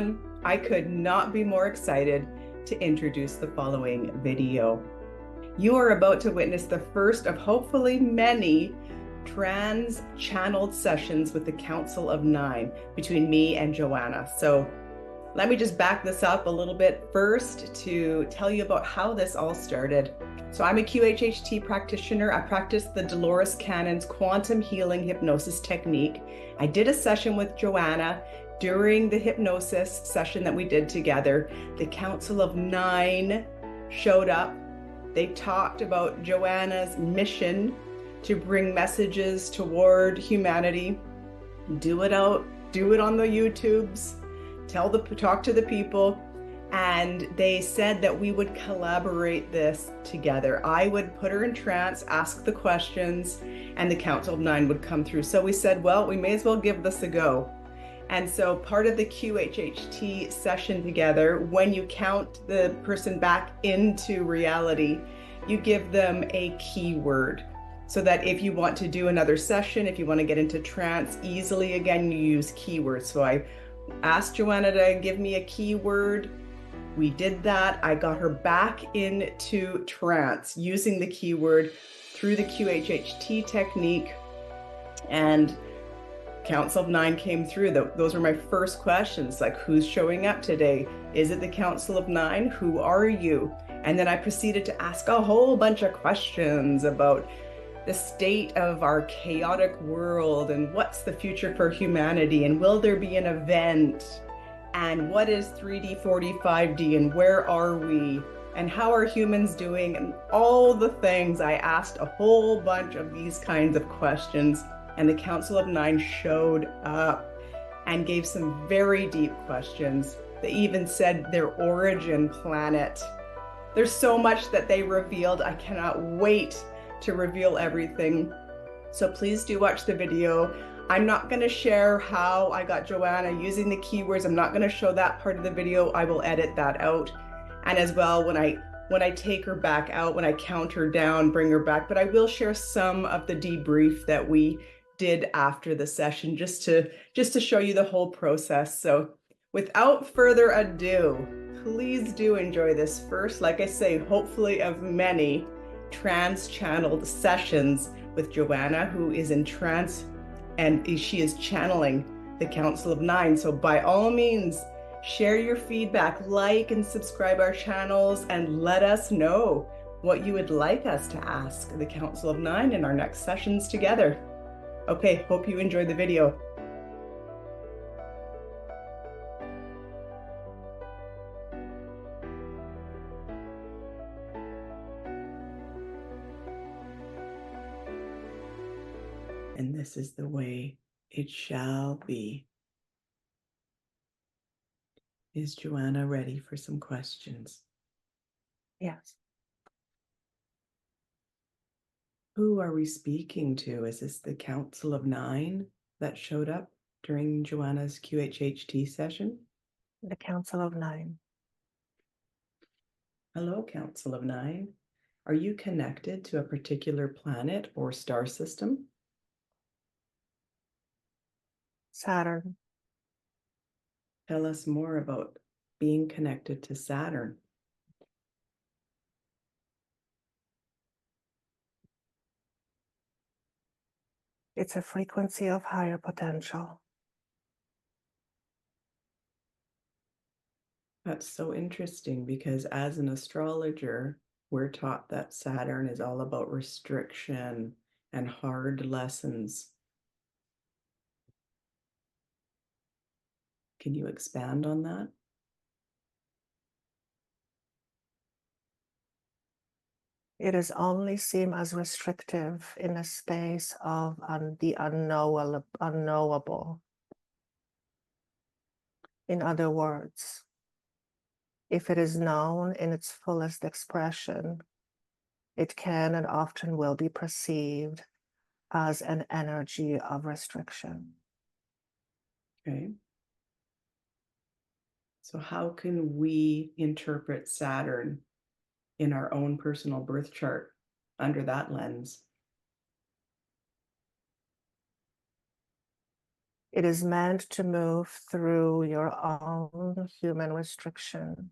everyone. I could not be more excited to introduce the following video. You are about to witness the first of hopefully many trans-channeled sessions with the Council of Nine between me and Joanna. So let me just back this up a little bit first to tell you about how this all started. So I'm a QHHT practitioner. I practice the Dolores Cannon's quantum healing hypnosis technique. I did a session with Joanna during the hypnosis session that we did together. The Council of Nine showed up. They talked about Joanna's mission to bring messages toward humanity. Do it on the YouTubes. Talk to the people, and they said that we would collaborate this together. I would put her in trance, ask the questions, and the Council of Nine would come through. So we said, well, we may as well give this a go. And so part of the QHHT session together, when you count the person back into reality, you give them a keyword. So that if you want to do another session, if you want to get into trance easily again, you use keywords. So I asked Joanna to give me a keyword. We did that. I got her back into trance using the keyword through the QHHT technique, and Council of Nine came through. Those were my first questions, like, who's showing up today? Is it the Council of Nine? Who are you? And then I proceeded to ask a whole bunch of questions about the state of our chaotic world, and what's the future for humanity, and will there be an event, and what is 3D, 4D, 5D, and where are we, and how are humans doing, and all the things. I asked a whole bunch of these kinds of questions, and the Council of Nine showed up and gave some very deep questions. They even said their origin planet. There's so much that they revealed. I cannot wait to reveal everything. So please do watch the video. I'm not going to share how I got Joanna using the keywords. I'm not going to show that part of the video. I will edit that out. And as well, when I take her back out, when I count her down, bring her back, but I will share some of the debrief that we did after the session, just to show you the whole process. So without further ado, please do enjoy this first, like I say, hopefully of many trans-channeled sessions with Joanna, who is in trance, and she is channeling the Council of Nine. So by all means, share your feedback, like and subscribe our channels, and let us know what you would like us to ask the Council of Nine in our next sessions together. Okay, hope you enjoyed the video. And this is the way it shall be. Is Joanna ready for some questions? Yes. Who are we speaking to? Is this the Council of Nine that showed up during Joanna's QHHT session? The Council of Nine. Hello, Council of Nine. Are you connected to a particular planet or star system? Saturn. Tell us more about being connected to Saturn. It's a frequency of higher potential. That's so interesting, because as an astrologer, we're taught that Saturn is all about restriction and hard lessons. Can you expand on that? It is only seen as restrictive in a space of the unknowable. In other words, if it is known in its fullest expression, it can and often will be perceived as an energy of restriction. Okay. So how can we interpret Saturn in our own personal birth chart under that lens? It is meant to move through your own human restriction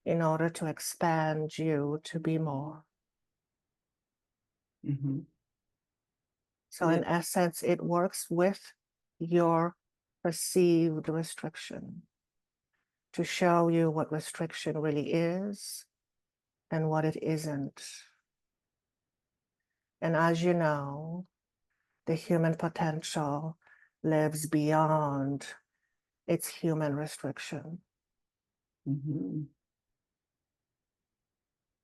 in order to expand you to be more. Mm-hmm. So in essence, it works with your perceived restriction to show you what restriction really is and what it isn't. And as you know, the human potential lives beyond its human restriction. Mm-hmm.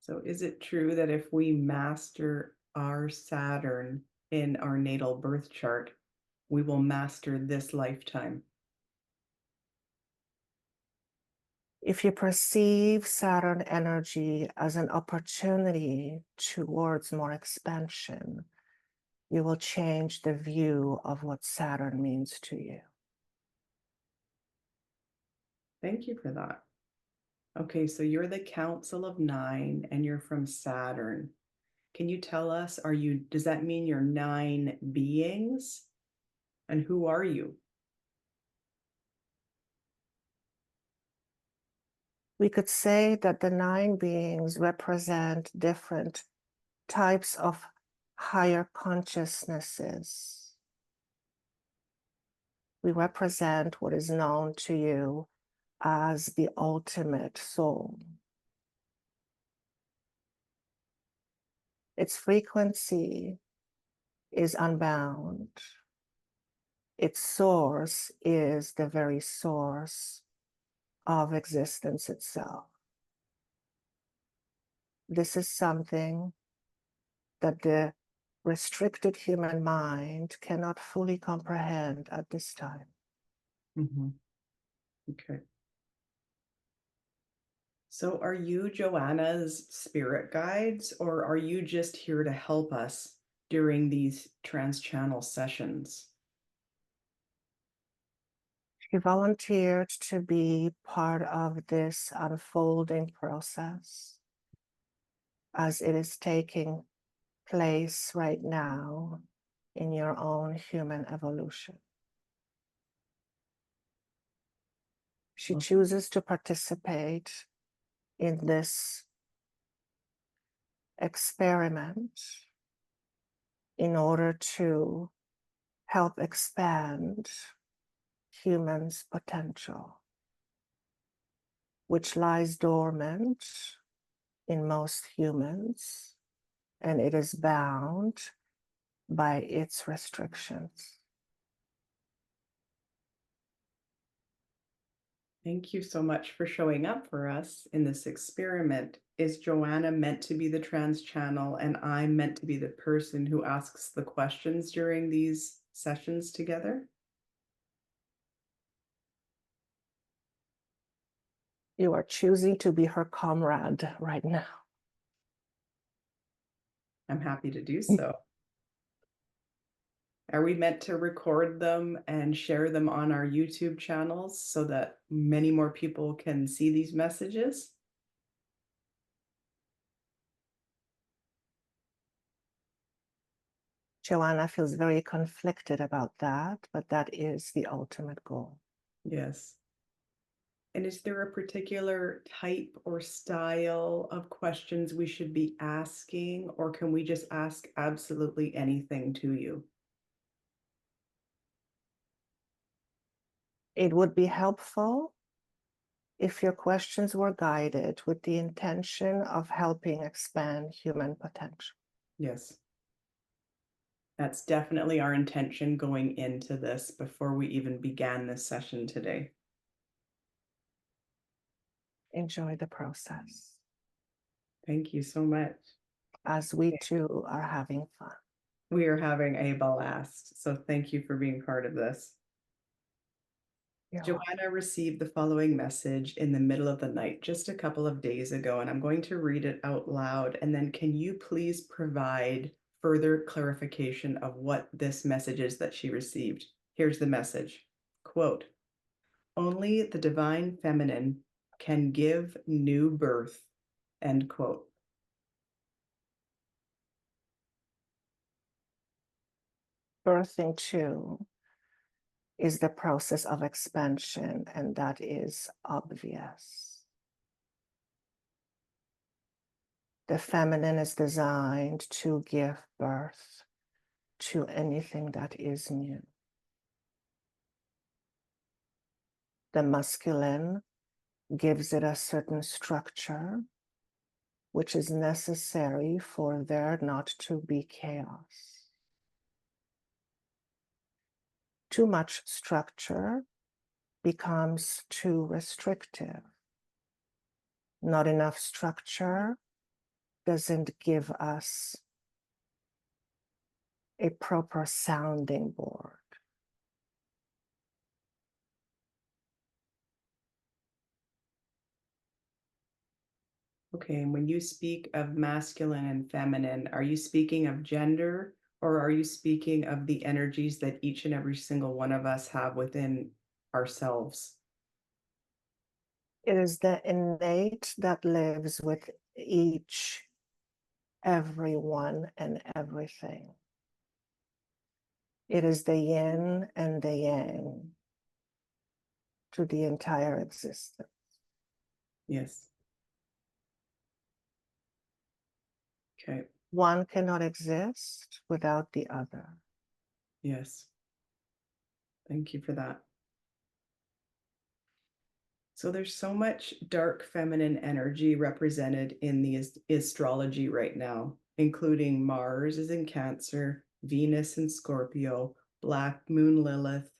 So is it true that if we master our Saturn in our natal birth chart, we will master this lifetime? If you perceive Saturn energy as an opportunity towards more expansion, you will change the view of what Saturn means to you. Thank you for that. Okay, so you're the Council of Nine and you're from Saturn. Can you tell us, does that mean you're 9 beings? And who are you? We could say that the 9 beings represent different types of higher consciousnesses. We represent what is known to you as the ultimate soul. Its frequency is unbound. Its source is the very source of existence itself. This is something that the restricted human mind cannot fully comprehend at this time. Mm-hmm. Okay. So are you Joanna's spirit guides, or are you just here to help us during these trans-channel sessions? She volunteered to be part of this unfolding process as it is taking place right now in your own human evolution. She chooses to participate in this experiment in order to help expand humans' potential, which lies dormant in most humans, and it is bound by its restrictions. Thank you so much for showing up for us in this experiment. Is Joanna meant to be the trans channel and I'm meant to be the person who asks the questions during these sessions together? You are choosing to be her comrade right now. I'm happy to do so. Are we meant to record them and share them on our YouTube channels so that many more people can see these messages? Joanna feels very conflicted about that, but that is the ultimate goal. Yes. And is there a particular type or style of questions we should be asking, or can we just ask absolutely anything to you? It would be helpful if your questions were guided with the intention of helping expand human potential. Yes. That's definitely our intention going into this before we even began this session today. Enjoy the process, Thank you so much. as we too are having fun. We are having a blast, so thank you for being part of this. You're welcome. Joanna received the following message in the middle of the night just a couple of days ago, and I'm going to read it out loud. And then can you please provide further clarification of what this message is that she received? Here's the message. Quote, only the divine feminine can give new birth, end quote. Birthing too is the process of expansion, and that is obvious. The feminine is designed to give birth to anything that is new. The masculine gives it a certain structure, which is necessary for there not to be chaos. Too much structure becomes too restrictive. Not enough structure doesn't give us a proper sounding board. Okay, and when you speak of masculine and feminine, are you speaking of gender, or are you speaking of the energies that each and every single one of us have within ourselves? It is the innate that lives with each, everyone, and everything. It is the yin and the yang to the entire existence. Yes. Okay. One cannot exist without the other. Yes. Thank you for that. So there's so much dark feminine energy represented in the astrology right now, including Mars is in Cancer, Venus in Scorpio, Black Moon Lilith,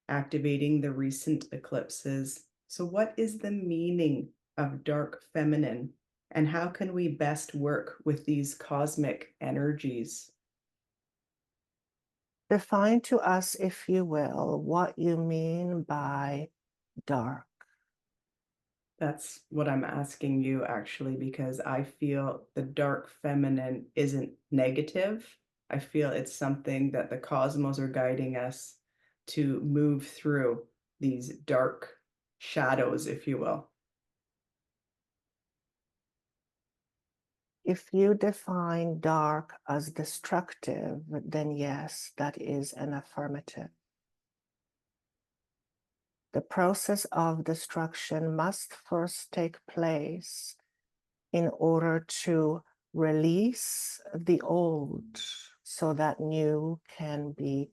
activating the recent eclipses. So what is the meaning of dark feminine, and how can we best work with these cosmic energies? Define to us, if you will, what you mean by dark. That's what I'm asking you, actually, because I feel the dark feminine isn't negative. I feel it's something that the cosmos are guiding us to move through these dark shadows, if you will. If you define dark as destructive, then yes, that is an affirmative. The process of destruction must first take place in order to release the old so that new can be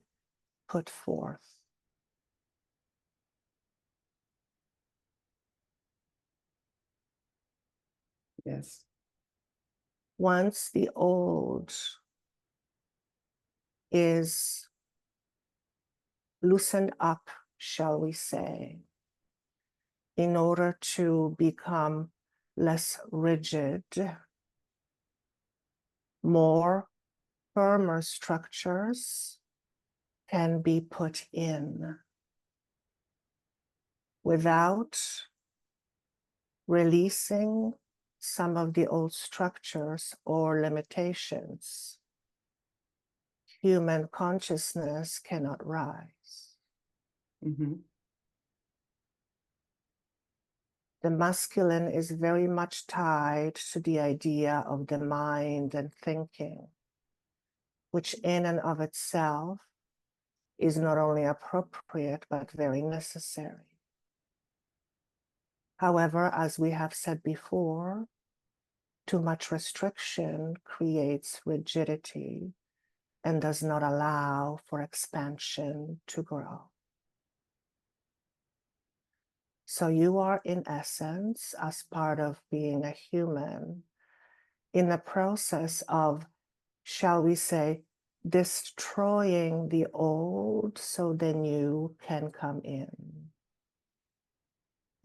put forth. Yes. Once the old is loosened up, shall we say, in order to become less rigid, more firmer structures can be put in without releasing some of the old structures or limitations. Human consciousness cannot rise. Mm-hmm. The masculine is very much tied to the idea of the mind and thinking, which in and of itself is not only appropriate, but very necessary. However, as we have said before, too much restriction creates rigidity and does not allow for expansion to grow. So you are, in essence, as part of being a human, in the process of, shall we say, destroying the old so the new can come in.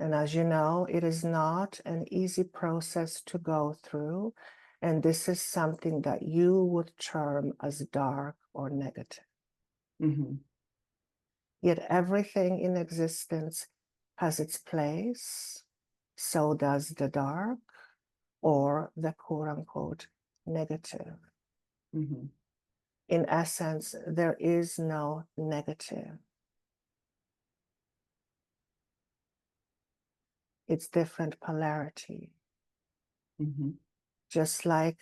And as you know, it is not an easy process to go through. And this is something that you would term as dark or negative. Mm-hmm. Yet everything in existence has its place. So does the dark or the quote unquote negative. Mm-hmm. In essence, there is no negative. It's different polarity. Mm-hmm. Just like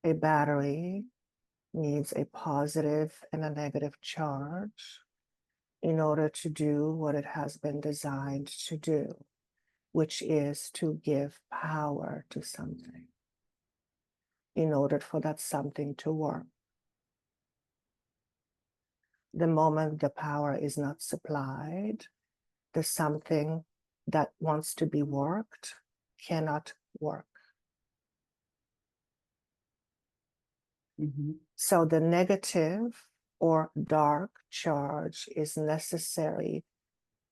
a battery needs a positive and a negative charge, in order to do what it has been designed to do, which is to give power to something in order for that something to work. The moment the power is not supplied, the something that wants to be worked cannot work. Mm-hmm. So the negative or dark charge is necessary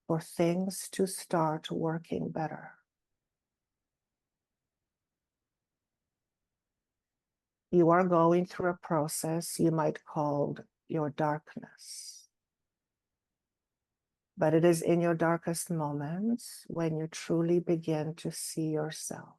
for things to start working better. You are going through a process you might call your darkness. But it is in your darkest moments when you truly begin to see yourself.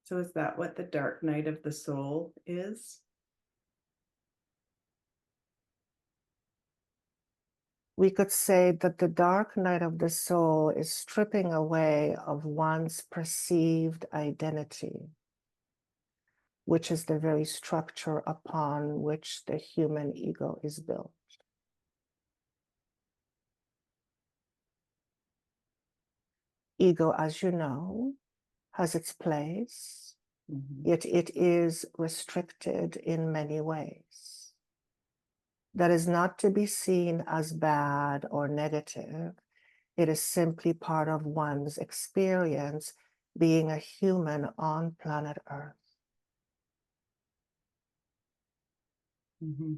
So is that what the dark night of the soul is? We could say that the dark night of the soul is stripping away of one's perceived identity, which is the very structure upon which the human ego is built. Ego, as you know, has its place, yet it is restricted in many ways. That is not to be seen as bad or negative. It is simply part of one's experience being a human on planet Earth. Mm-hmm.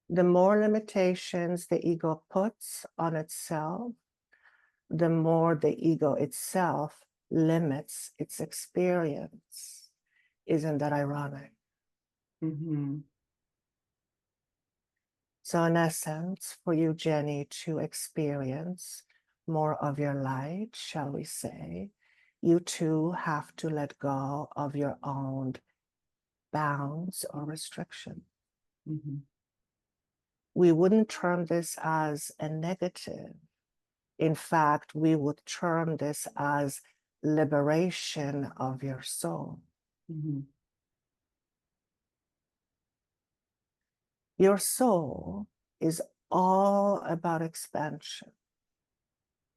The more limitations the ego puts on itself, the more the ego itself limits its experience. Isn't that ironic? Mm-hmm. So in essence, for you, Jenny, to experience more of your light, shall we say, you too have to let go of your own bounds or restrictions. Mm-hmm. We wouldn't term this as a negative. In fact, we would term this as liberation of your soul. Mm-hmm. Your soul is all about expansion.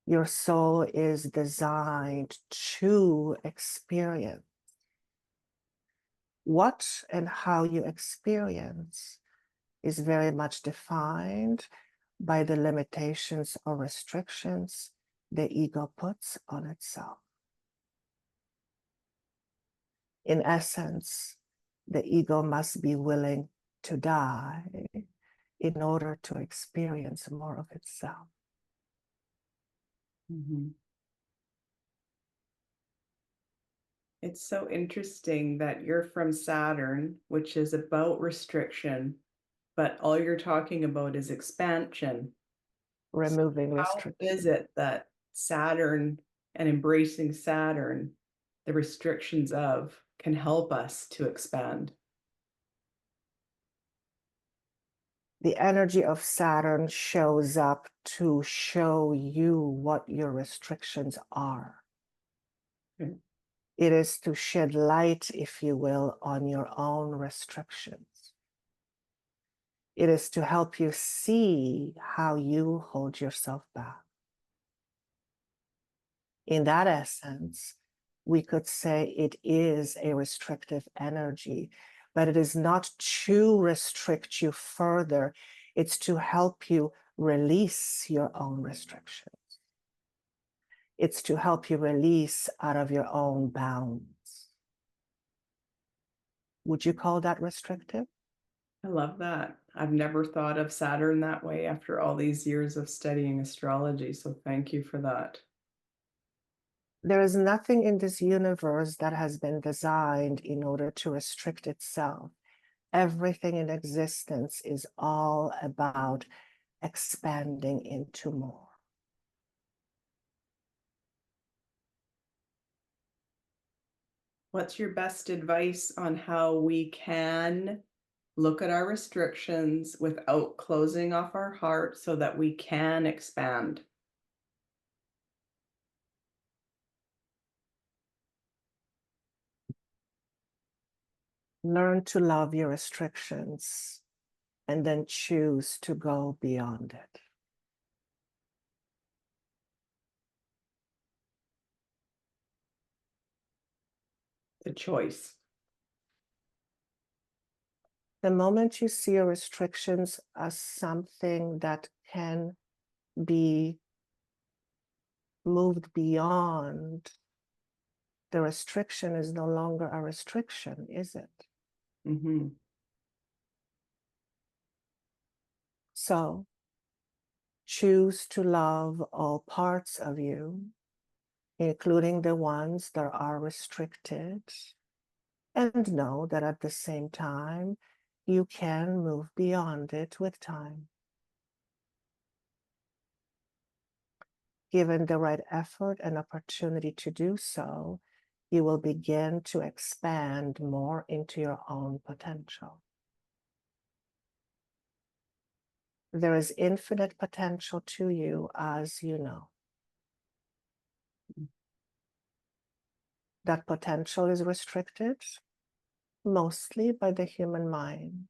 Your soul is designed to experience. What and how you experience is very much defined by the limitations or restrictions the ego puts on itself. In essence, the ego must be willing to die in order to experience more of itself. Mm-hmm. It's so interesting that you're from Saturn, which is about restriction, but all you're talking about is expansion. Removing How is restriction. it that Saturn and embracing Saturn, the restrictions of, can help us to expand? The energy of Saturn shows up to show you what your restrictions are. Okay. It is to shed light, if you will, on your own restrictions. It is to help you see how you hold yourself back. In that essence, we could say it is a restrictive energy, but it is not to restrict you further. It's to help you release your own restrictions. It's to help you release out of your own bounds. Would you call that restrictive? I love that. I've never thought of Saturn that way after all these years of studying astrology. So thank you for that. There is nothing in this universe that has been designed in order to restrict itself. Everything in existence is all about expanding into more. What's your best advice on how we can look at our restrictions without closing off our heart so that we can expand? Learn to love your restrictions and then choose to go beyond it. The choice. The moment you see your restrictions as something that can be moved beyond, the restriction is no longer a restriction, is it? Mm-hmm. So choose to love all parts of you, including the ones that are restricted, and know that at the same time, you can move beyond it with time. Given the right effort and opportunity to do so, you will begin to expand more into your own potential. There is infinite potential to you, as you know. That potential is restricted mostly by the human mind.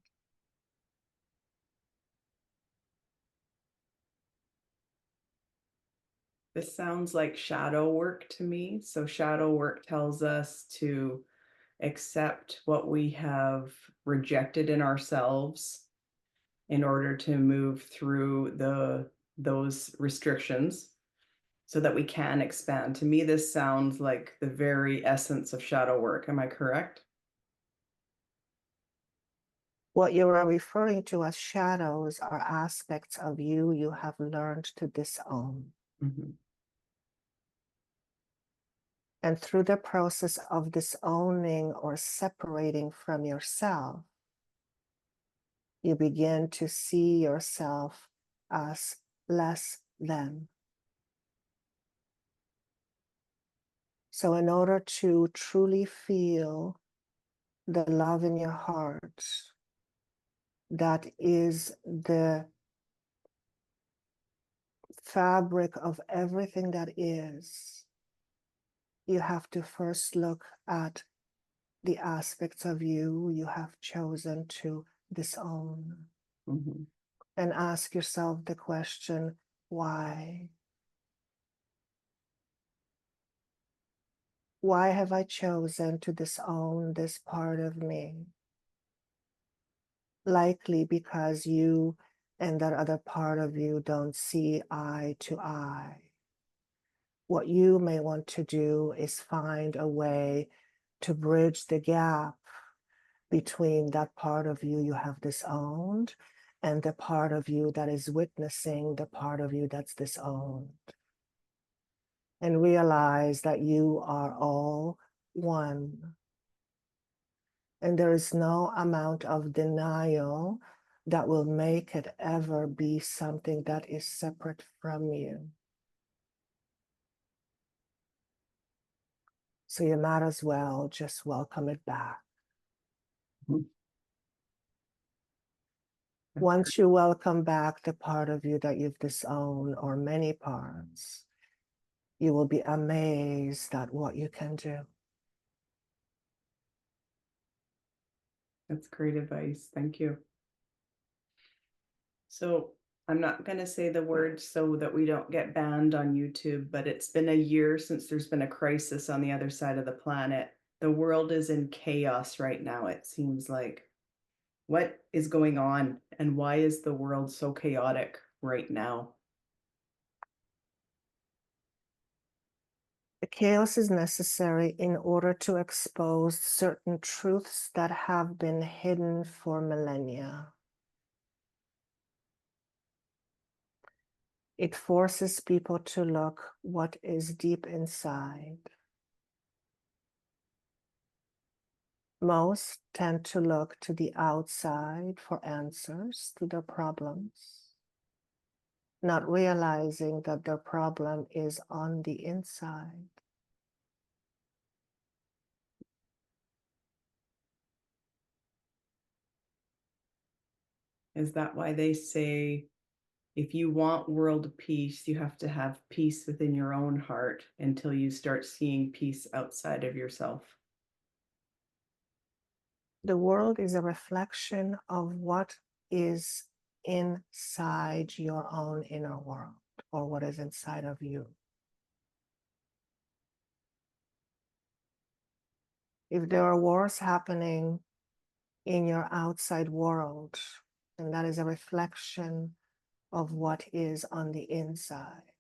This sounds like shadow work to me. So shadow work tells us to accept what we have rejected in ourselves in order to move through those restrictions so that we can expand. To me, this sounds like the very essence of shadow work. Am I correct? What you are referring to as shadows are aspects of you you have learned to disown. Mm-hmm. And through the process of disowning or separating from yourself, you begin to see yourself as less than. So in order to truly feel the love in your heart, that is the fabric of everything that is, you have to first look at the aspects of you you have chosen to disown. Mm-hmm. And ask yourself the question, why? Why have I chosen to disown this part of me? Likely because you and that other part of you don't see eye to eye. What you may want to do is find a way to bridge the gap between that part of you you have disowned and the part of you that is witnessing the part of you that's disowned. And realize that you are all one. And there is no amount of denial that will make it ever be something that is separate from you. So you might as well just welcome it back. Mm-hmm. Once you welcome back the part of you that you've disowned, or many parts, you will be amazed at what you can do. That's great advice. Thank you. So I'm not going to say the word so that we don't get banned on YouTube, but it's been a year since there's been a crisis on the other side of the planet. The world is in chaos right now, it seems like. What is going on, and why is the world so chaotic right now? The chaos is necessary in order to expose certain truths that have been hidden for millennia. It forces people to look what is deep inside. Most tend to look to the outside for answers to their problems, not realizing that their problem is on the inside. Is that why they say if you want world peace, you have to have peace within your own heart until you start seeing peace outside of yourself? The world is a reflection of what is inside your own inner world, or what is inside of you. If there are wars happening in your outside world, then that is a reflection of what is on the inside.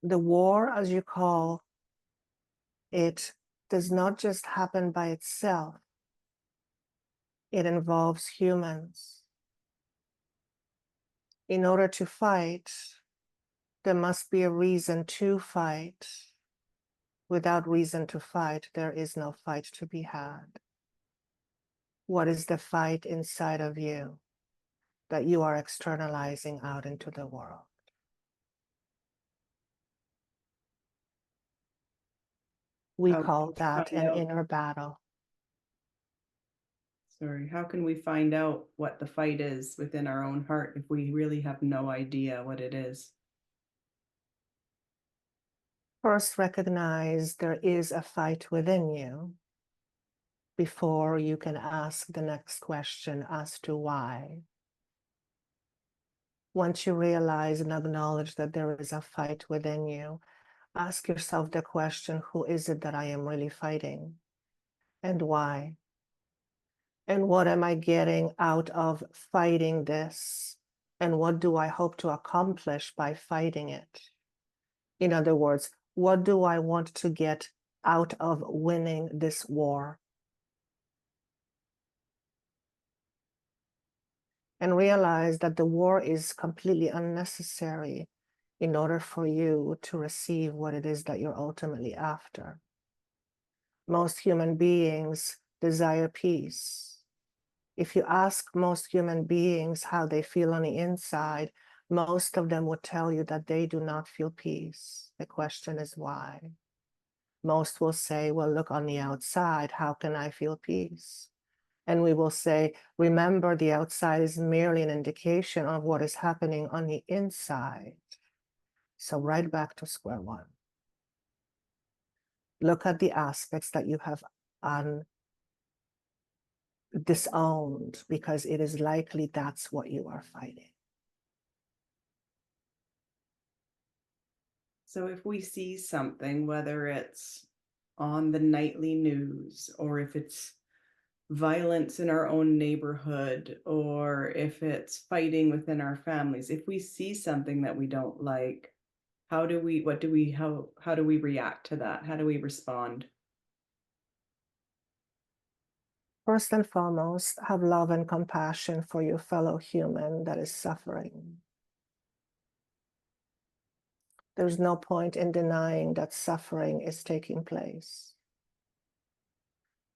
The war, as you call it, does not just happen by itself. It involves humans. In order to fight, there must be a reason to fight. Without reason to fight, there is no fight to be had. What is the fight inside of you that you are externalizing out into the world? We call that an inner battle. Sorry, how can we find out what the fight is within our own heart if we really have no idea what it is? First, recognize there is a fight within you before you can ask the next question as to why. Once you realize and acknowledge that there is a fight within you, ask yourself the question, who is it that I am really fighting? And why? And what am I getting out of fighting this? And what do I hope to accomplish by fighting it? In other words, what do I want to get out of winning this war? And realize that the war is completely unnecessary in order for you to receive what it is that you're ultimately after. Most human beings desire peace. If you ask most human beings how they feel on the inside, most of them would tell you that they do not feel peace. The question is why? Most will say, well, look on the outside, how can I feel peace? And we will say, remember, the outside is merely an indication of what is happening on the inside. So right back to square one. Look at the aspects that you have disowned, because it is likely that's what you are fighting. So if we see something, whether it's on the nightly news, or if it's violence in our own neighborhood, or if it's fighting within our families, if we see something that we don't like, how do we react to that? How do we respond? First and foremost, have love and compassion for your fellow human that is suffering. There's no point in denying that suffering is taking place.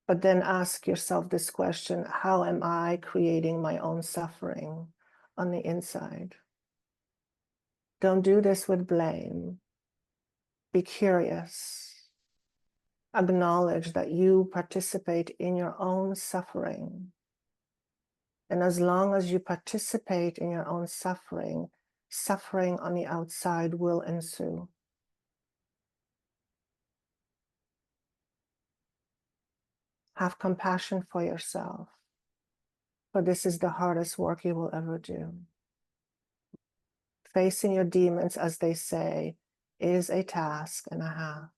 But then ask yourself this question, how am I creating my own suffering on the inside? Don't do this with blame. Be curious. Acknowledge that you participate in your own suffering. And as long as you participate in your own suffering, suffering on the outside will ensue. Have compassion for yourself, for this is the hardest work you will ever do. Facing your demons, as they say, is a task and a half.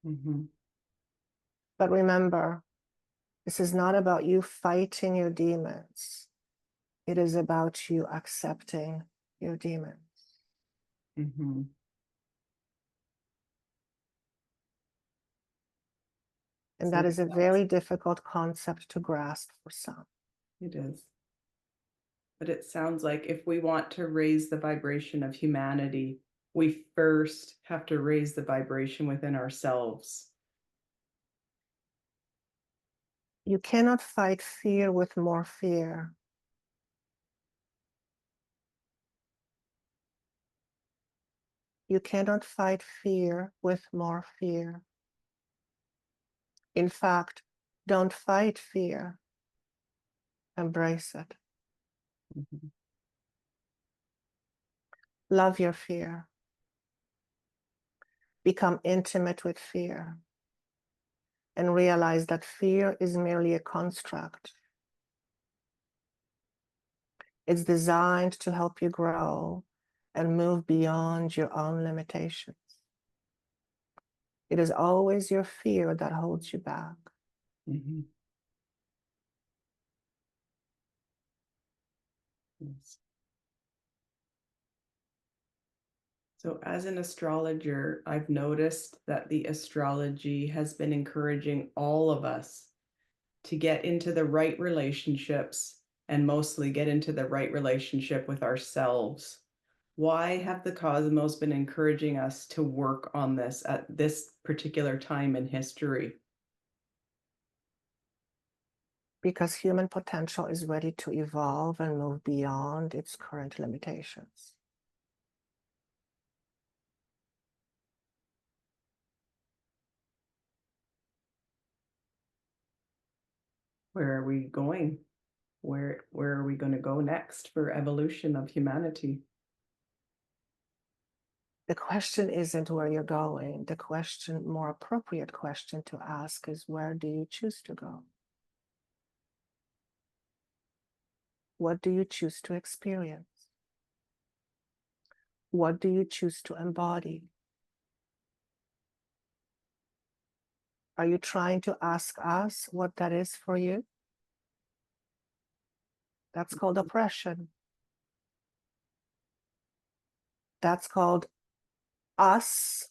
Mm-hmm. But remember, this is not about you fighting your demons. It is about you accepting your demons. Mm-hmm. And that is a very difficult concept to grasp for some. It is. But it sounds like if we want to raise the vibration of humanity, we first have to raise the vibration within ourselves. You cannot fight fear with more fear. You cannot fight fear with more fear. In fact, don't fight fear. Embrace it. Mm-hmm. Love your fear. Become intimate with fear and realize that fear is merely a construct. It's designed to help you grow and move beyond your own limitations. It is always your fear that holds you back. Mm-hmm. Yes. So as an astrologer, I've noticed that the astrology has been encouraging all of us to get into the right relationships and mostly get into the right relationship with ourselves. Why have the cosmos been encouraging us to work on this at this particular time in history? Because human potential is ready to evolve and move beyond its current limitations. Where are we going? Where are we going to go next for evolution of humanity? The question isn't where you're going. The question, more appropriate question to ask is, where do you choose to go? What do you choose to experience? What do you choose to embody? Are you trying to ask us what that is for you? That's called oppression. That's called us,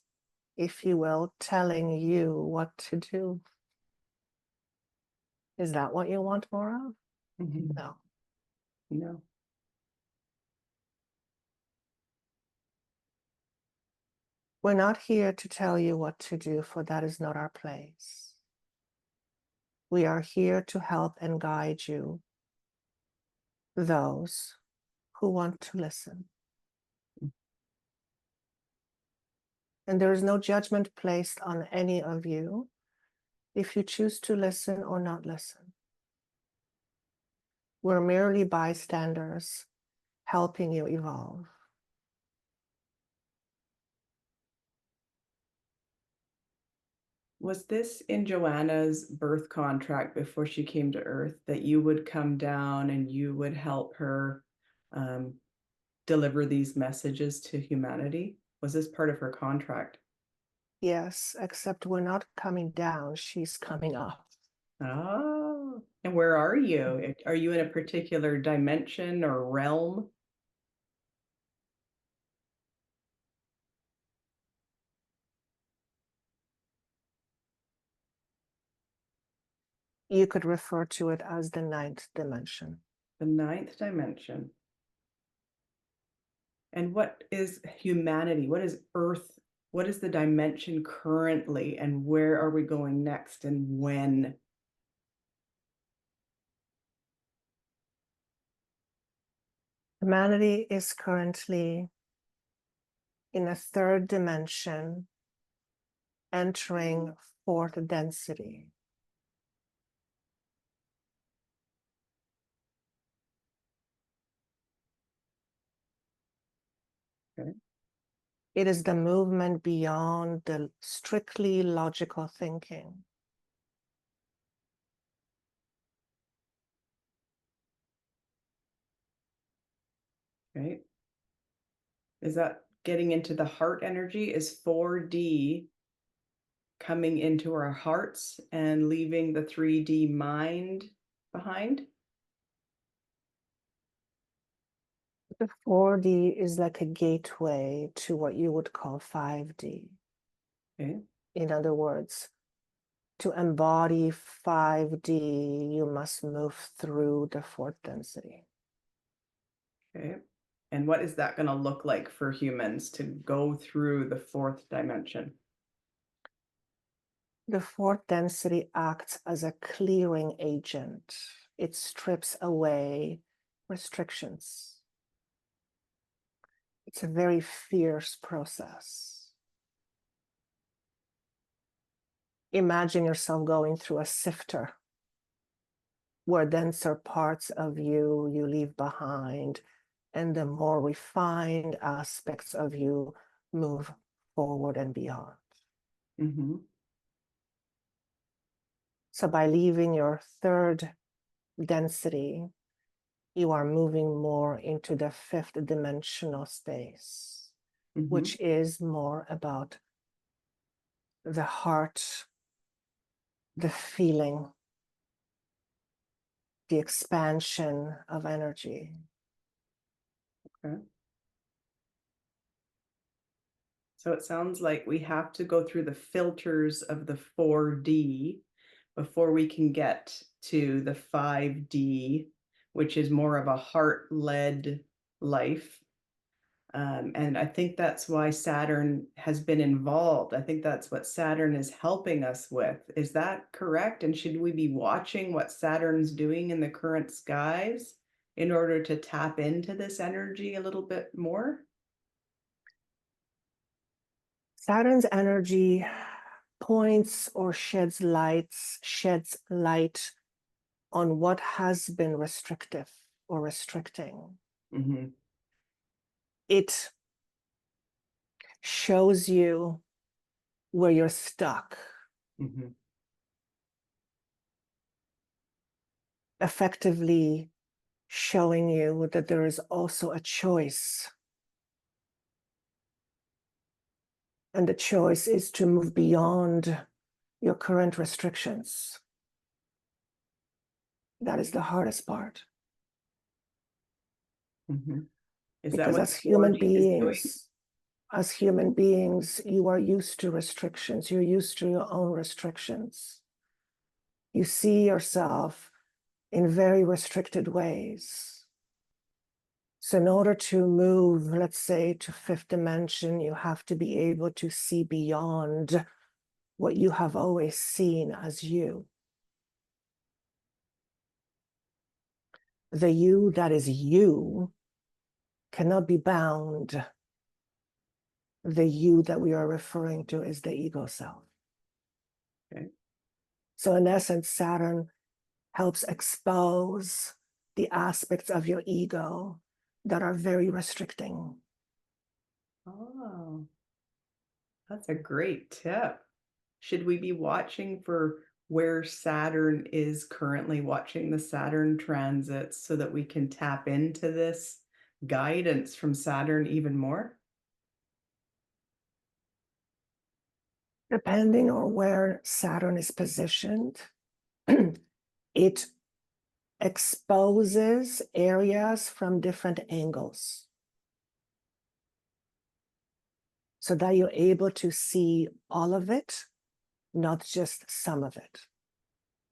if you will, telling you what to do. Is that what you want more of? Mm-hmm. No. No. We're not here to tell you what to do, for that is not our place. We are here to help and guide you, those who want to listen. And there is no judgment placed on any of you if you choose to listen or not listen. We're merely bystanders helping you evolve. Was this in Joanna's birth contract before she came to Earth that you would come down and you would help her um, deliver these messages to humanity? Was this part of her contract? Yes, except we're not coming down, she's coming up. Oh, and where are you? Are you in a particular dimension or realm? You could refer to it as the 9th dimension. The 9th dimension. And what is humanity? What is Earth? What is the dimension currently? And where are we going next and when? Humanity is currently in a 3rd dimension, entering 4th density. Okay. It is the movement beyond the strictly logical thinking. Right. Is that getting into the heart energy? Is 4D coming into our hearts and leaving the 3D mind behind? The 4D is like a gateway to what you would call 5D. Okay. In other words, to embody 5D, you must move through the 4th density. Okay. And what is that going to look like for humans to go through the 4th dimension? The 4th density acts as a clearing agent. It strips away restrictions. It's a very fierce process. Imagine yourself going through a sifter where denser parts of you leave behind, and the more refined aspects of you move forward and beyond. Mm-hmm. So by leaving your third density, you are moving more into the fifth dimensional space, Mm-hmm. which is more about the heart, the feeling, the expansion of energy. Okay. So it sounds like we have to go through the filters of the 4D before we can get to the 5D, which is more of a heart-led life. And I think that's why Saturn has been involved. I think that's what Saturn is helping us with. Is that correct? And should we be watching what Saturn's doing in the current skies in order to tap into this energy a little bit more? Saturn's energy points or sheds light on what has been restrictive or restricting. Mm-hmm. It shows you where you're stuck, Mm-hmm. effectively showing you that there is also a choice. And the choice is to move beyond your current restrictions. That is the hardest part. Mm-hmm. Is that Because what the 4D is doing? as human beings, you are used to restrictions. You're used to your own restrictions. You see yourself in very restricted ways. So in order to move, let's say, to fifth dimension, you have to be able to see beyond what you have always seen as you. The you that is you cannot be bound. The you that we are referring to is the ego self. Okay. So in essence, Saturn helps expose the aspects of your ego that are very restricting. Oh, that's a great tip. Should we be watching for where Saturn is currently, watching the Saturn transits so that we can tap into this guidance from Saturn even more? Depending on where Saturn is positioned, it exposes areas from different angles so that you're able to see all of it, not just some of it.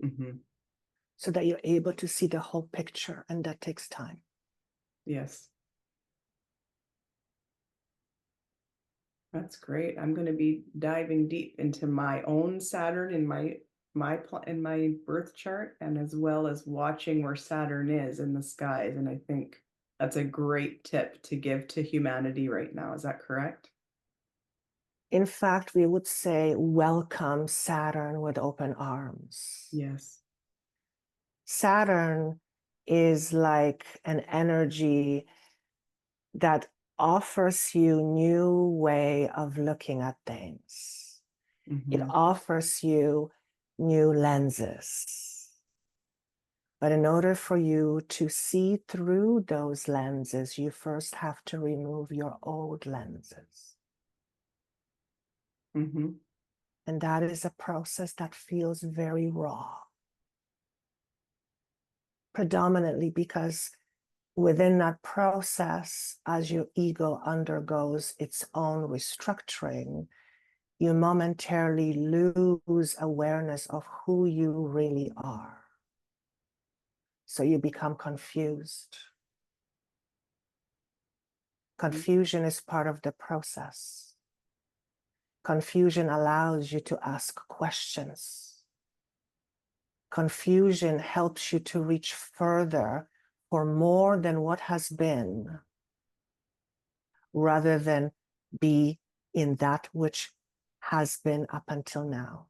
Mm-hmm. So that you're able to see the whole picture, and that takes time. Yes. That's great. I'm going to be diving deep into my own Saturn in my birth chart, and as well as watching where Saturn is in the skies. And I think that's a great tip to give to humanity right now. Is that correct? In fact, we would say welcome Saturn with open arms. Yes. Saturn is like an energy that offers you new way of looking at things. It Mm-hmm. offers you new lenses. But in order for you to see through those lenses, you first have to remove your old lenses. Mm-hmm. And that is a process that feels very raw. Predominantly because within that process, as your ego undergoes its own restructuring, you momentarily lose awareness of who you really are. So you become confused. Confusion is part of the process. Confusion allows you to ask questions. Confusion helps you to reach further for more than what has been, rather than be in that which has been up until now.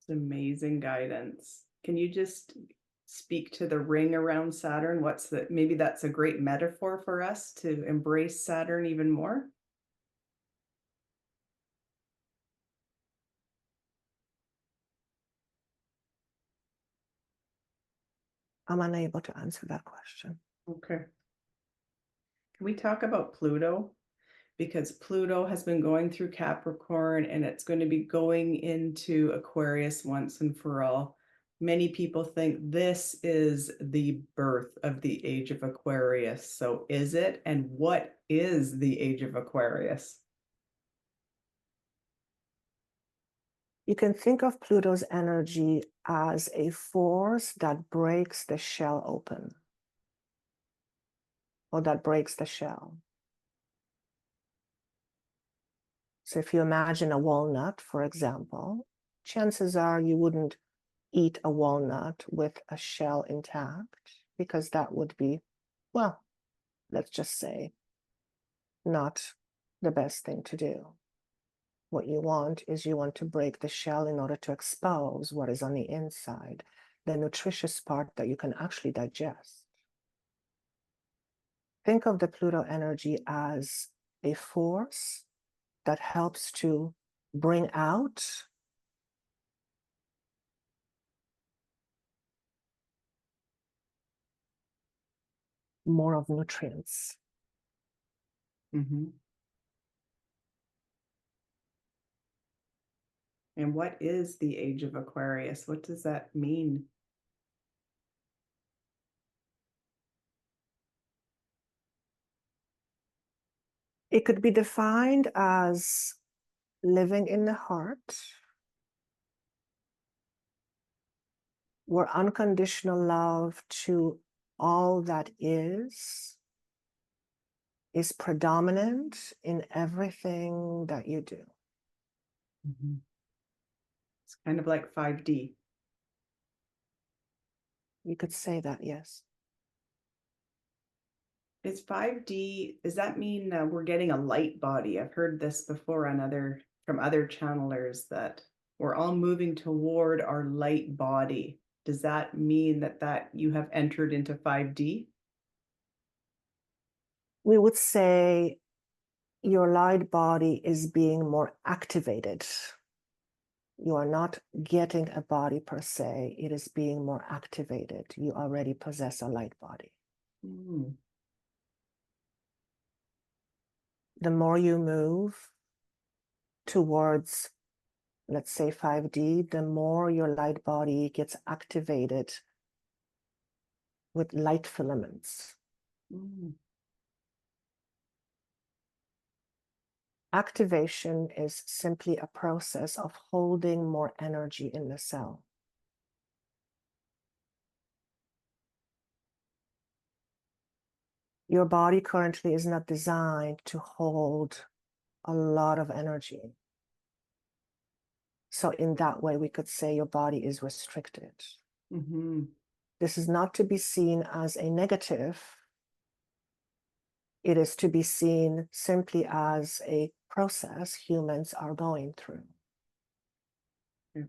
It's amazing guidance. Can you just speak to the ring around Saturn? Maybe that's a great metaphor for us to embrace Saturn even more? I'm unable to answer that question. Okay. Can we talk about Pluto? Because Pluto has been going through Capricorn and it's going to be going into Aquarius once and for all. Many people think this is the birth of the age of Aquarius. So is it? And what is the age of Aquarius? You can think of Pluto's energy as a force that breaks the shell open, or that breaks the shell. So if you imagine a walnut, for example, chances are you wouldn't eat a walnut with a shell intact, because that would be, well, let's just say, not the best thing to do. What you want is you want to break the shell in order to expose what is on the inside, the nutritious part that you can actually digest. Think of the Pluto energy as a force that helps to bring out more of nutrients. Mm-hmm. And what is the age of Aquarius? What does that mean? It could be defined as living in the heart, where unconditional love to all that is predominant in everything that you do. Mm-hmm. It's kind of like 5D. You could say that, yes. Is 5D, does that mean we're getting a light body? I've heard this before from other channelers that we're all moving toward our light body. Does that mean that you have entered into 5D? We would say your light body is being more activated. You are not getting a body per se, it is being more activated. You already possess a light body. Mm. The more you move towards, let's say, 5D, the more your light body gets activated with light filaments. Mm. Activation is simply a process of holding more energy in the cell. Your body currently is not designed to hold a lot of energy. So in that way, we could say your body is restricted. Mm-hmm. This is not to be seen as a negative. It is to be seen simply as a process humans are going through. Yeah.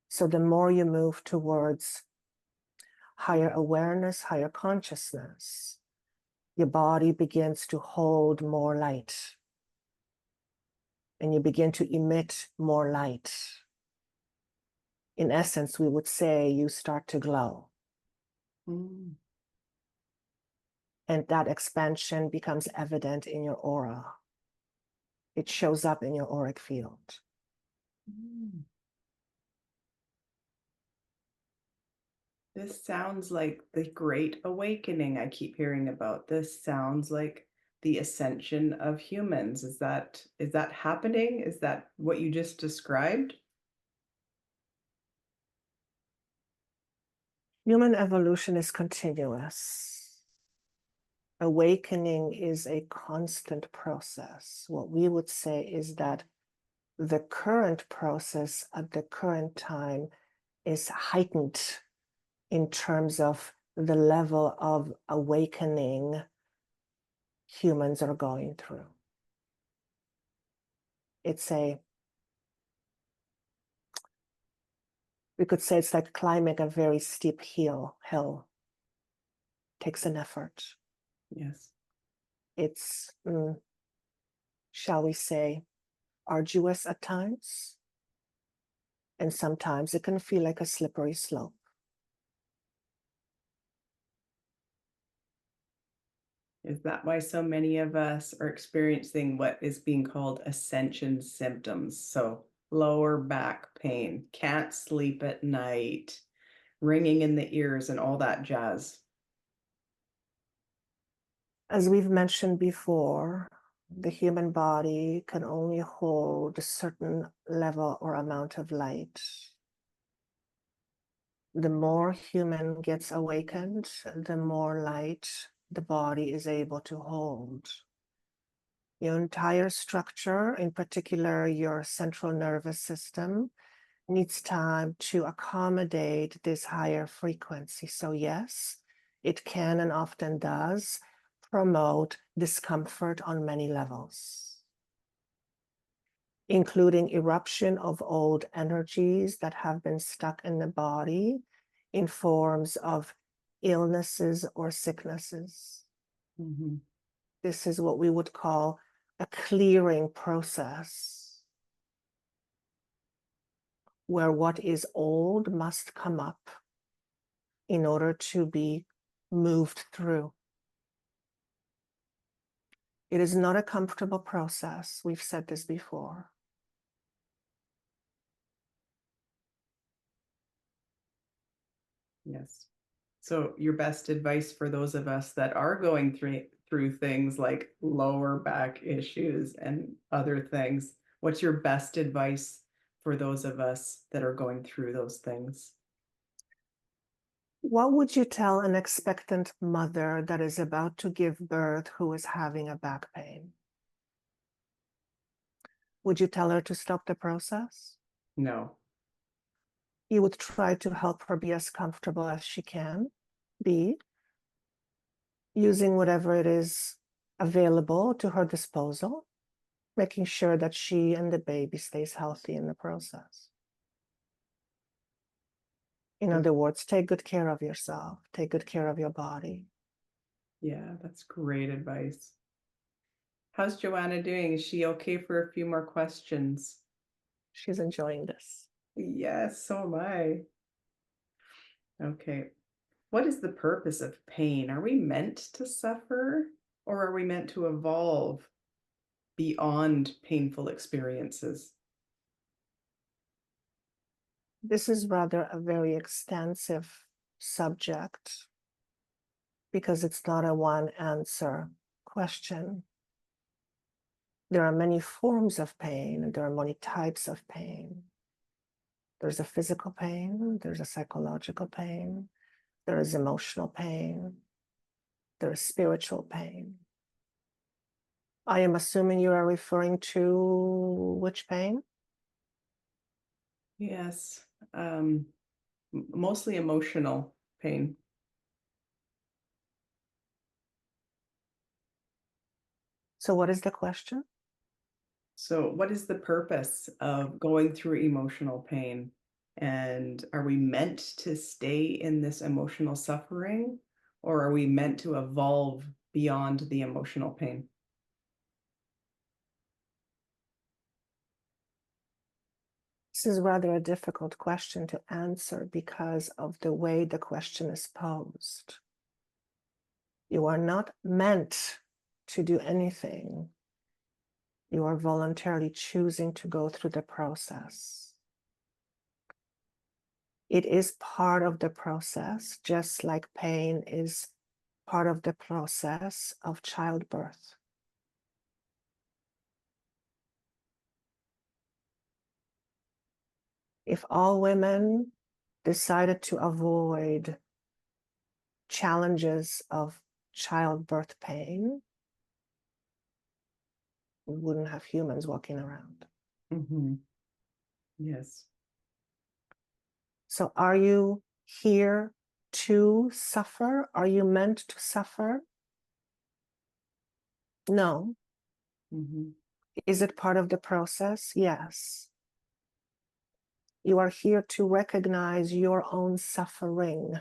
So the more you move towards higher awareness, higher consciousness, your body begins to hold more light. And you begin to emit more light. In essence, we would say you start to glow. Mm. And that expansion becomes evident in your aura. It shows up in your auric field. Mm. This sounds like the Great Awakening I keep hearing about. This sounds like the ascension of humans. Is that happening? Is that what you just described? Human evolution is continuous. Awakening is a constant process. What we would say is that the current process at the current time is heightened in terms of the level of awakening humans are going through. It's a We could say it's like climbing a very steep hill. Takes an effort. Yes. It's, shall we say, arduous at times. And sometimes it can feel like a slippery slope. Is that why so many of us are experiencing what is being called ascension symptoms? So lower back pain, can't sleep at night, ringing in the ears, and all that jazz. As we've mentioned before, the human body can only hold a certain level or amount of light. The more human gets awakened, the more light the body is able to hold. Your entire structure, in particular your central nervous system, needs time to accommodate this higher frequency. So yes, it can and often does promote discomfort on many levels, including eruption of old energies that have been stuck in the body in forms of illnesses or sicknesses. Mm-hmm. This is what we would call a clearing process, where what is old must come up in order to be moved through. It is not a comfortable process. We've said this before. Yes. So your best advice for those of us that are going through things like lower back issues and other things, what's your best advice for those of us that are going through those things? What would you tell an expectant mother that is about to give birth who is having a back pain? Would you tell her to stop the process? No. You would try to help her be as comfortable as she can be, using whatever it is available to her disposal, making sure that she and the baby stays healthy in the process. In other words, take good care of yourself, take good care of your body. Yeah, that's great advice. How's Joanna doing? Is she okay for a few more questions? She's enjoying this. Yes, so am I. Okay. What is the purpose of pain? Are we meant to suffer or are we meant to evolve beyond painful experiences? This is rather a very extensive subject because it's not a one answer question. There are many forms of pain and there are many types of pain. There's a physical pain, there's a psychological pain, there is emotional pain, there is spiritual pain. I am assuming you are referring to which pain? Yes, mostly emotional pain. So what is the question? So, what is the purpose of going through emotional pain? And are we meant to stay in this emotional suffering, or are we meant to evolve beyond the emotional pain? This is rather a difficult question to answer because of the way the question is posed. You are not meant to do anything. You are voluntarily choosing to go through the process. It is part of the process, just like pain is part of the process of childbirth. If all women decided to avoid challenges of childbirth pain, we wouldn't have humans walking around. Mm-hmm. Yes. So are you here to suffer? Are you meant to suffer? No. Mm-hmm. Is it part of the process? Yes. You are here to recognize your own suffering.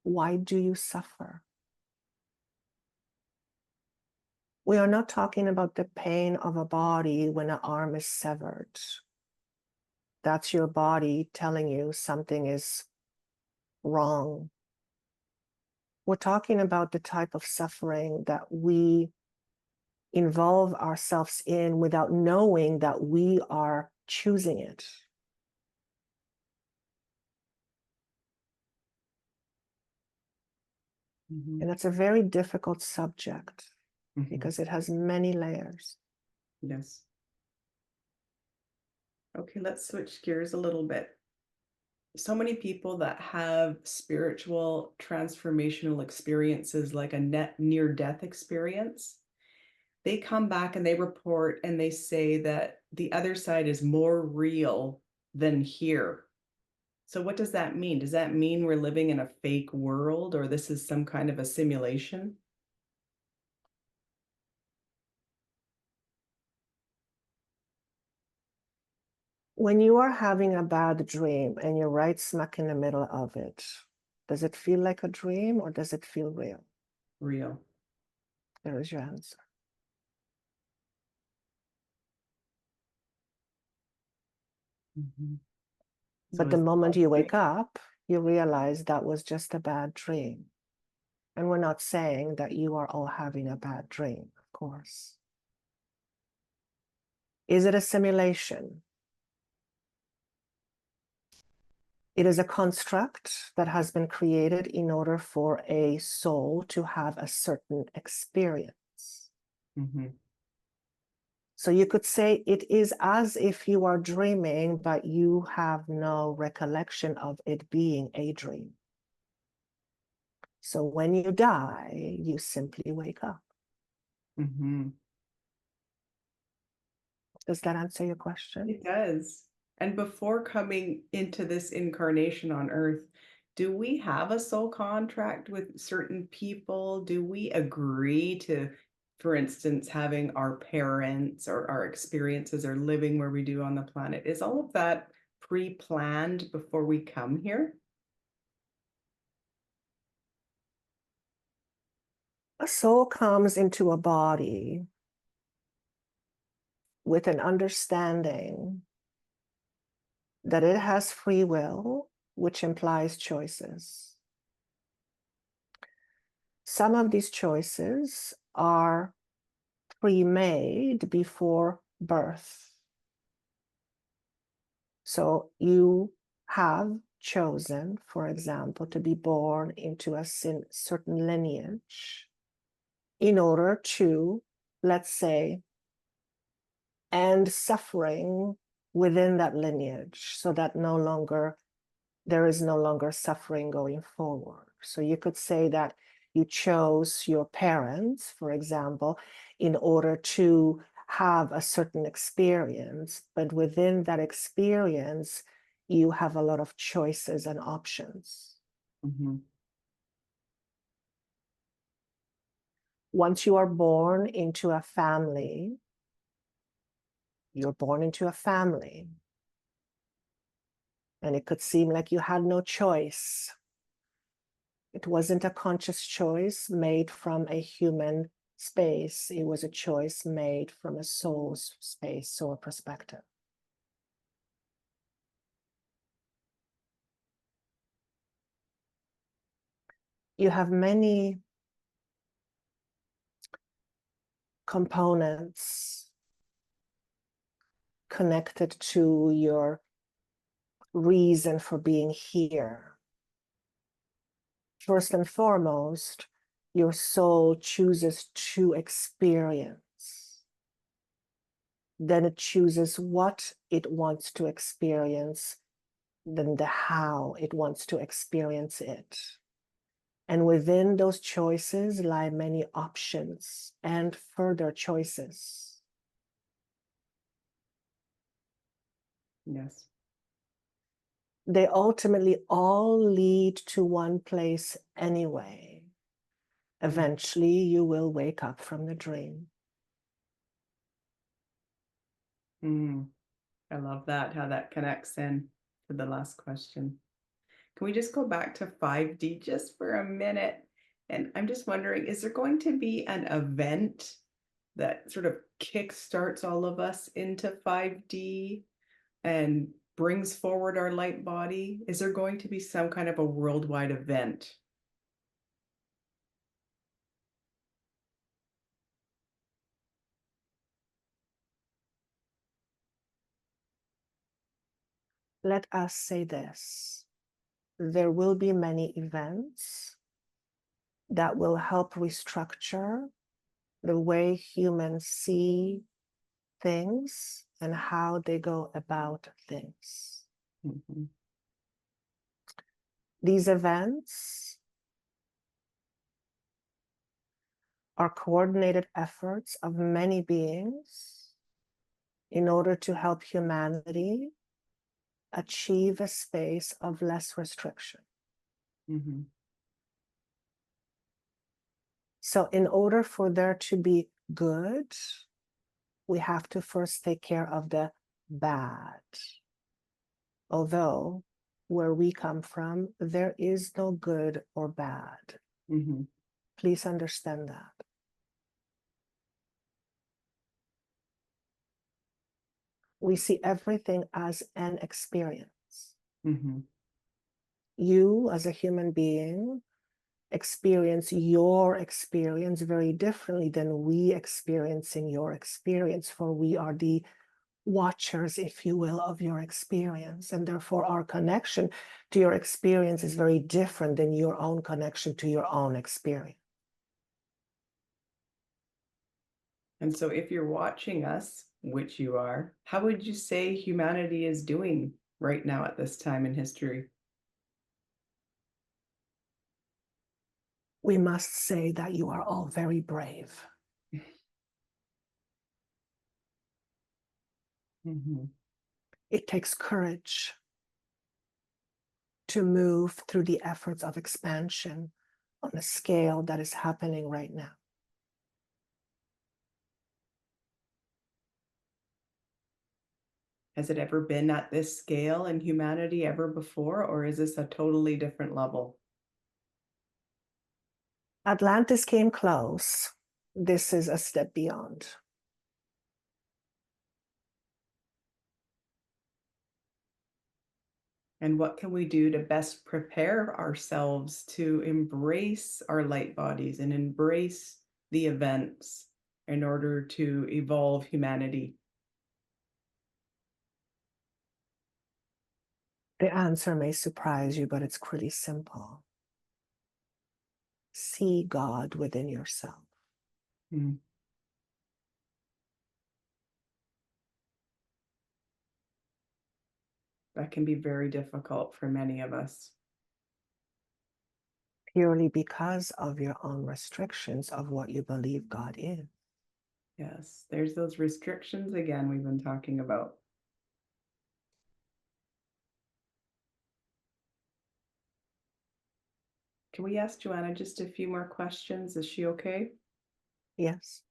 Why do you suffer? We are not talking about the pain of a body when an arm is severed. That's your body telling you something is wrong. We're talking about the type of suffering that we involve ourselves in without knowing that we are choosing it. Mm-hmm. And it's a very difficult subject because it has many layers. Yes. Okay, let's switch gears a little bit. So many people that have spiritual transformational experiences, like a near-death experience, they come back and they report and they say that the other side is more real than here. So what does that mean? Does that mean we're living in a fake world, or this is some kind of a simulation? When you are having a bad dream and you're right smack in the middle of it, does it feel like a dream or does it feel real? Real. There is your answer. Mm-hmm. But the moment you wake up, you realize that was just a bad dream. And we're not saying that you are all having a bad dream, of course. Is it a simulation? It is a construct that has been created in order for a soul to have a certain experience. Mm-hmm. So you could say it is as if you are dreaming, but you have no recollection of it being a dream. So when you die, you simply wake up. Mm-hmm. Does that answer your question? It does. And before coming into this incarnation on Earth, do we have a soul contract with certain people? Do we agree to, for instance, having our parents or our experiences or living where we do on the planet? Is all of that pre-planned before we come here? A soul comes into a body with an understanding that it has free will, which implies choices. Some of these choices are pre-made before birth. So you have chosen, for example, to be born into a certain lineage in order to, let's say, end suffering within that lineage so that there is no longer suffering going forward. So you could say that you chose your parents, for example, in order to have a certain experience, but within that experience, you have a lot of choices and options. Mm-hmm. Once you are born into a family, you're born into a family. And it could seem like you had no choice. It wasn't a conscious choice made from a human space. It was a choice made from a soul's space or perspective. You have many components connected to your reason for being here. First and foremost, your soul chooses to experience. Then it chooses what it wants to experience, then the how it wants to experience it. And within those choices lie many options and further choices. Yes. They ultimately all lead to one place anyway. Eventually, you will wake up from the dream. Mm. I love that, how that connects in to the last question. Can we just go back to 5D just for a minute? And I'm just wondering, is there going to be an event that sort of kickstarts all of us into 5D and brings forward our light body? Is there going to be some kind of a worldwide event? Let us say this. There will be many events that will help restructure the way humans see things and how they go about things. Mm-hmm. These events are coordinated efforts of many beings in order to help humanity achieve a space of less restriction. Mm-hmm. So in order for there to be good, we have to first take care of the bad. Although where we come from, there is no good or bad. Mm-hmm. Please understand that. We see everything as an experience. Mm-hmm. You, as a human being, experience your experience very differently than we experiencing your experience, for we are the watchers, if you will, of your experience. And therefore, our connection to your experience is very different than your own connection to your own experience. And so if you're watching us, which you are, how would you say humanity is doing right now at this time in history? We must say that you are all very brave. Mm-hmm. It takes courage to move through the efforts of expansion on a scale that is happening right now. Has it ever been at this scale in humanity ever before, or is this a totally different level? Atlantis came close. This is a step beyond. And what can we do to best prepare ourselves to embrace our light bodies and embrace the events in order to evolve humanity? The answer may surprise you, but it's pretty simple. See God within yourself. Mm. That can be very difficult for many of us. Purely because of your own restrictions of what you believe God is. Yes, there's those restrictions again we've been talking about. Can we ask Joanna just a few more questions? Is she okay? Yes.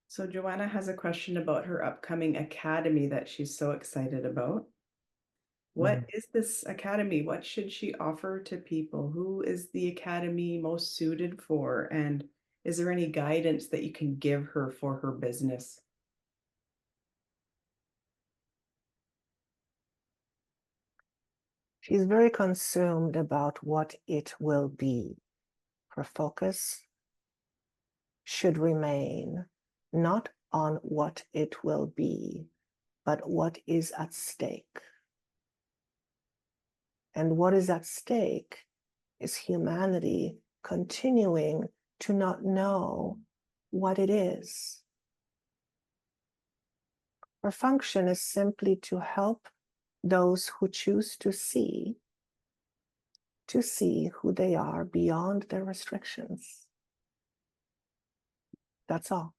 So Joanna has a question about her upcoming academy that she's so excited about. What is this academy? What should she offer to people? Who is the academy most suited for? And is there any guidance that you can give her for her business? She's very consumed about what it will be. Her focus should remain not on what it will be, but what is at stake. And what is at stake is humanity continuing to not know what it is. Her function is simply to help those who choose to see who they are beyond their restrictions. That's all.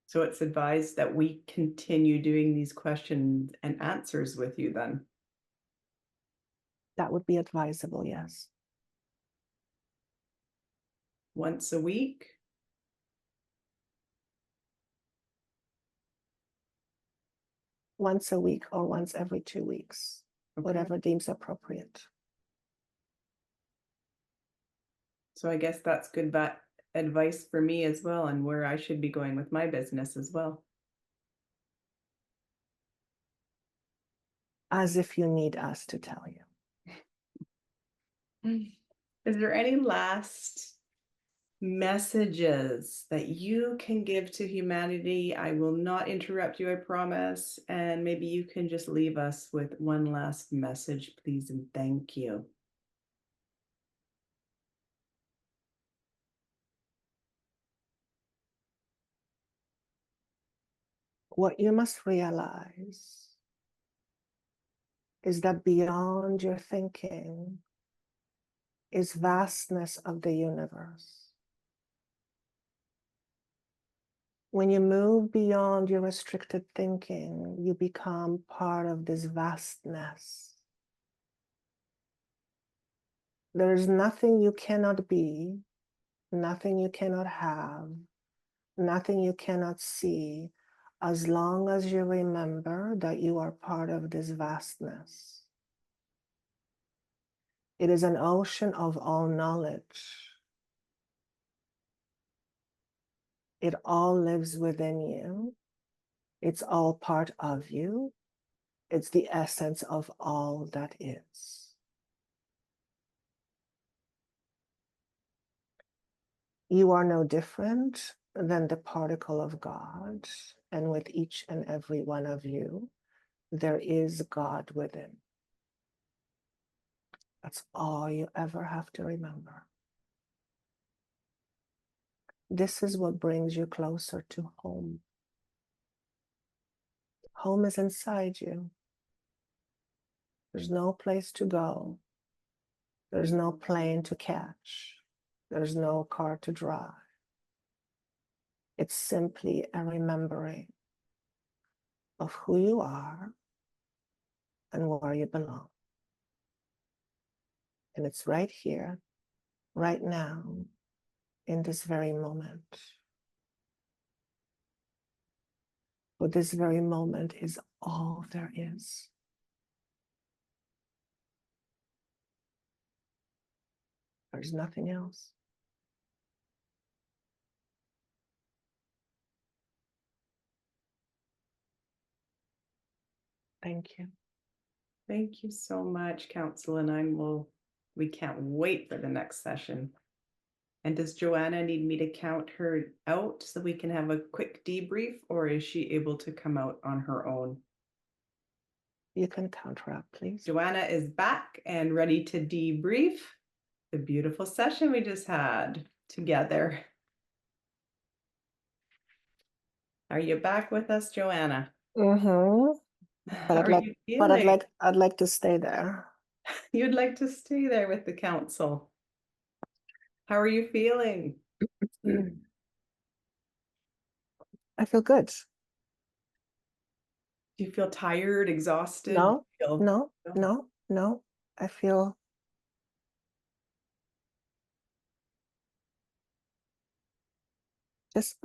So it's advised that we continue doing these questions and answers with you then. That would be advisable, yes. Once a week? once a week or once every 2 weeks, Okay. whatever deems appropriate. So I guess that's good advice for me as well, and where I should be going with my business as well. As if you need us to tell you. Is there any last messages that you can give to humanity? I will not interrupt you, I promise. And maybe you can just leave us with one last message, please, and thank you. What you must realize is that beyond your thinking is vastness of the universe. When you move beyond your restricted thinking, you become part of this vastness. There is nothing you cannot be, nothing you cannot have, nothing you cannot see, as long as you remember that you are part of this vastness. It is an ocean of all knowledge. It all lives within you. It's all part of you. It's the essence of all that is. You are no different than the particle of God, and with each and every one of you, there is God within. That's all you ever have to remember. This is what brings you closer to home. Home is inside you. There's no place to go. There's no plane to catch. There's no car to drive. It's simply a remembering of who you are and where you belong. And it's right here, right now, in this very moment. For this very moment is all there is. There's nothing else. Thank you. Thank you so much, Council, and we can't wait for the next session. And does Joanna need me to count her out so we can have a quick debrief, or is she able to come out on her own? You can count her out, please. Joanna is back and ready to debrief the beautiful session we just had together. Are you back with us, Joanna? Mm-hmm. How are you feeling? I'd like to stay there. You'd like to stay there with the council. How are you feeling? I feel good. Do you feel tired, exhausted? No, Feel... no. I feel just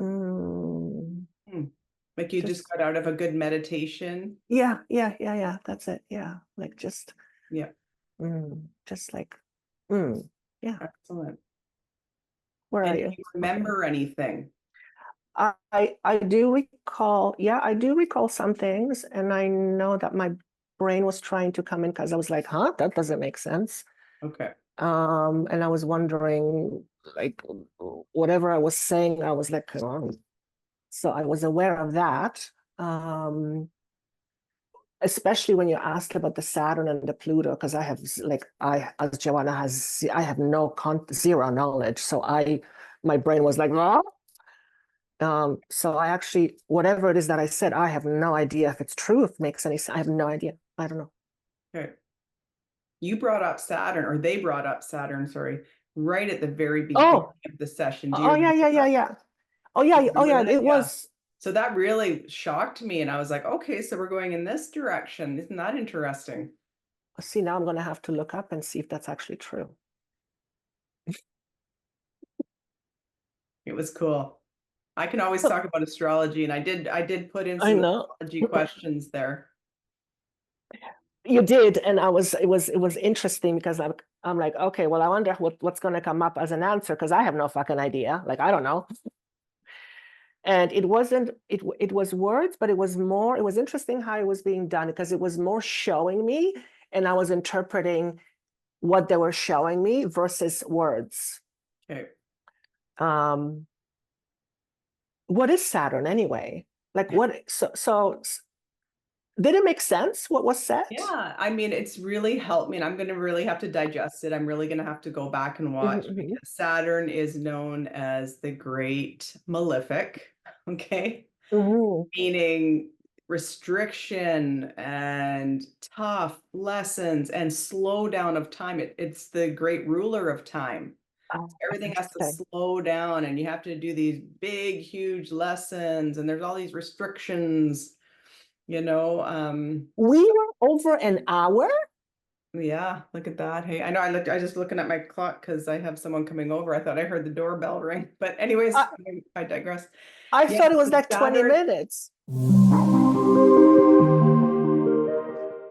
like you just got out of a good meditation. Yeah. That's it. Yeah, like just Yeah. Just like yeah. Excellent. Where And are do you? you remember anything? I do recall. Yeah, I do recall some things, and I know that my brain was trying to come in because I was like, huh, that doesn't make sense. Okay. And I was wondering, like, whatever I was saying, I was like, so I was aware of that. Especially when you asked about the Saturn and the Pluto, because I have, like, as Joanna has, I have zero knowledge. So my brain was like, oh. So I actually, whatever it is that I said, I have no idea if it's true, if it makes any sense. I have no idea. I don't know. Okay. You brought up Saturn, or they brought up Saturn, sorry, right at the very beginning of the session. Do you Yeah. Oh yeah, it was. So that really shocked me, and I was like, okay, so we're going in this direction. Isn't that interesting? See, now I'm going to have to look up and see if that's actually true. It was cool. I can always talk about astrology, and I did put in I some know. astrology questions there. You did, and it was interesting because I'm like, okay, well, I wonder what's going to come up as an answer because I have no fucking idea. Like, I don't know. And it wasn't it was words, but it was interesting how it was being done because it was more showing me, and I was interpreting what they were showing me versus words. Okay. What is Saturn anyway? Like what? So did it make sense what was said? Yeah, I mean, it's really helped me, and I'm going to really have to digest it. I'm really going to have to go back and watch Mm-hmm, because Saturn is known as the Great Malefic, okay? mm-hmm. Meaning restriction and tough lessons and slowdown of time. It's the great ruler of time. Oh, Everything has to okay. slow down, and you have to do these big, huge lessons, and there's all these restrictions, you know. We were over an hour. Yeah, look at that. Hey, I know I just looking at my clock because I have someone coming over. I thought I heard the doorbell ring. But anyways, I, I digress. I Yeah, thought it was so like 20 Saturn, minutes.